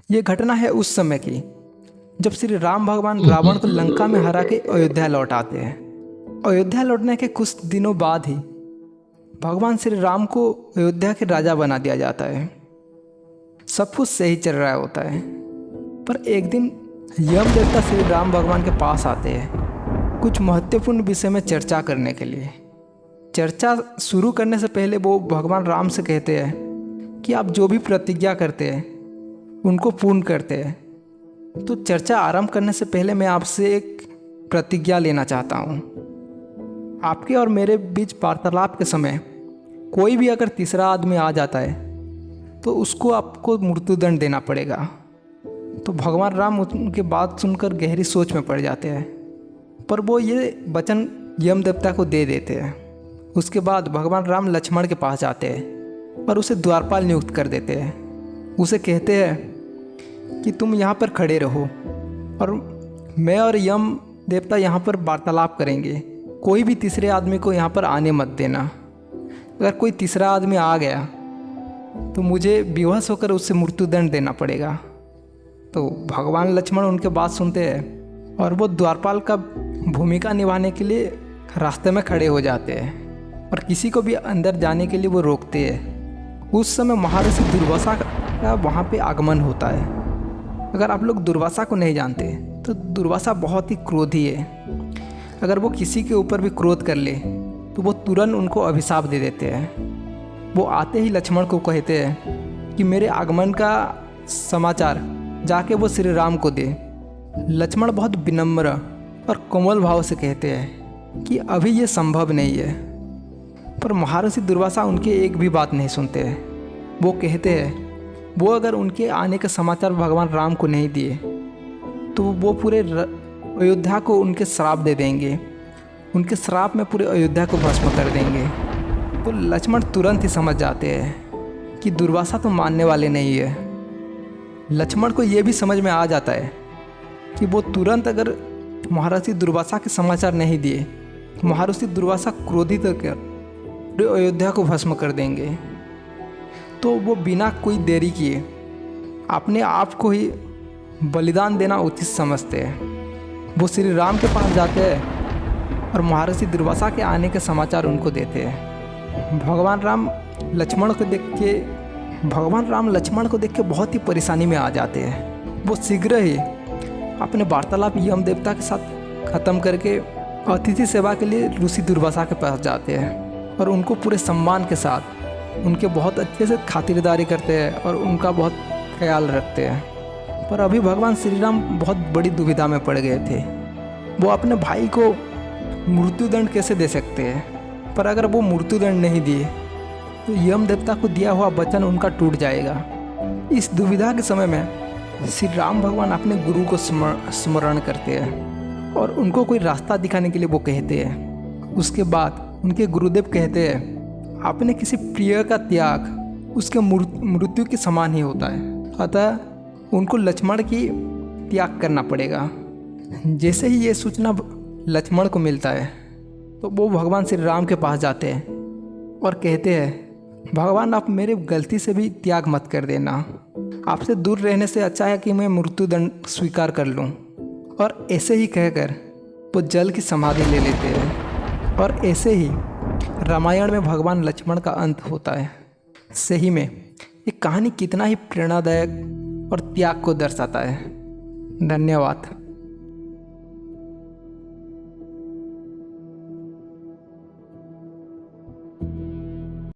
ये घटना है उस समय की जब श्री राम भगवान रावण को लंका में हरा के अयोध्या लौट आते हैं। अयोध्या लौटने के कुछ दिनों बाद ही भगवान श्री राम को अयोध्या के राजा बना दिया जाता है। सब कुछ सही चल रहा होता है, पर एक दिन यम देवता श्री राम भगवान के पास आते हैं कुछ महत्वपूर्ण विषय में चर्चा करने के लिए। चर्चा शुरू करने से पहले वो भगवान राम से कहते हैं कि आप जो भी प्रतिज्ञा करते हैं उनको पूर्ण करते हैं। तो चर्चा आरंभ करने से पहले मैं आपसे एक प्रतिज्ञा लेना चाहता हूँ। आपके और मेरे बीच वार्तालाप के समय कोई भी अगर तीसरा आदमी आ जाता है तो उसको आपको मृत्युदंड देना पड़ेगा। तो भगवान राम उनके बात सुनकर गहरी सोच में पड़ जाते हैं, पर वो ये वचन यम देवता को दे देते हैं। उसके बाद भगवान राम लक्ष्मण के पास जाते हैं और उसे द्वारपाल नियुक्त कर देते हैं। उसे कहते हैं कि तुम यहाँ पर खड़े रहो और मैं और यम देवता यहाँ पर वार्तालाप करेंगे। कोई भी तीसरे आदमी को यहाँ पर आने मत देना। अगर कोई तीसरा आदमी आ गया तो मुझे बेहोश होकर उससे मृत्युदंड देना पड़ेगा। तो भगवान लक्ष्मण उनके बात सुनते हैं और वो द्वारपाल का भूमिका निभाने के लिए रास्ते में खड़े हो जाते हैं और किसी को भी अंदर जाने के लिए वो रोकते हैं। उस समय महर्षि दुर्वासा का वहाँ पे आगमन होता है। अगर आप लोग दुर्वासा को नहीं जानते तो दुर्वासा बहुत ही क्रोधी है। अगर वो किसी के ऊपर भी क्रोध कर ले तो वो तुरंत उनको अभिशाप दे देते हैं। वो आते ही लक्ष्मण को कहते हैं कि मेरे आगमन का समाचार जाके वो श्री राम को दे। लक्ष्मण बहुत विनम्र और कोमल भाव से कहते हैं कि अभी ये संभव नहीं है, पर महर्षि दुर्वासा उनके एक भी बात नहीं सुनते हैं। वो कहते हैं वो अगर उनके आने के समाचार भगवान राम को नहीं दिए तो वो पूरे अयोध्या को उनके श्राप दे देंगे। उनके श्राप में पूरे अयोध्या को भस्म कर देंगे। तो लक्ष्मण तुरंत ही समझ जाते हैं कि दुर्वासा तो मानने वाले नहीं है। लक्ष्मण को ये भी समझ में आ जाता है कि वो तुरंत अगर महर्षि दुर्वासा के समाचार नहीं दिए तो महर्षि दुर्वासा क्रोधित होकर पूरे अयोध्या को भस्म कर देंगे। तो वो बिना कोई देरी किए अपने आप को ही बलिदान देना उचित समझते हैं। वो श्री राम के पास जाते हैं और महर्षि दुर्वासा के आने के समाचार उनको देते हैं। भगवान राम लक्ष्मण को देख के बहुत ही परेशानी में आ जाते हैं। वो शीघ्र ही अपने वार्तालाप यम देवता के साथ ख़त्म करके अतिथि सेवा के लिए ऋषि दुर्वासा के पास जाते हैं और उनको पूरे सम्मान के साथ उनके बहुत अच्छे से खातिरदारी करते हैं और उनका बहुत ख्याल रखते हैं। पर अभी भगवान श्री राम बहुत बड़ी दुविधा में पड़ गए थे। वो अपने भाई को मृत्युदंड कैसे दे सकते हैं, पर अगर वो मृत्युदंड नहीं दिए तो यम देवता को दिया हुआ वचन उनका टूट जाएगा। इस दुविधा के समय में श्री राम भगवान अपने गुरु को स्मरण करते हैं और उनको कोई रास्ता दिखाने के लिए वो कहते हैं। उसके बाद उनके गुरुदेव कहते हैं अपने किसी प्रिय का त्याग उसके मृत्यु के समान ही होता है, अतः उनको लक्ष्मण की त्याग करना पड़ेगा। जैसे ही ये सूचना लक्ष्मण को मिलता है तो वो भगवान श्री राम के पास जाते हैं और कहते हैं भगवान आप मेरे गलती से भी त्याग मत कर देना। आपसे दूर रहने से अच्छा है कि मैं मृत्युदंड स्वीकार कर लूं। और ऐसे ही कहकर वो जल की समाधि ले लेते हैं और ऐसे ही रामायण में भगवान लक्ष्मण का अंत होता है। सही में ये कहानी कितना ही प्रेरणादायक और त्याग को दर्शाता है। धन्यवाद।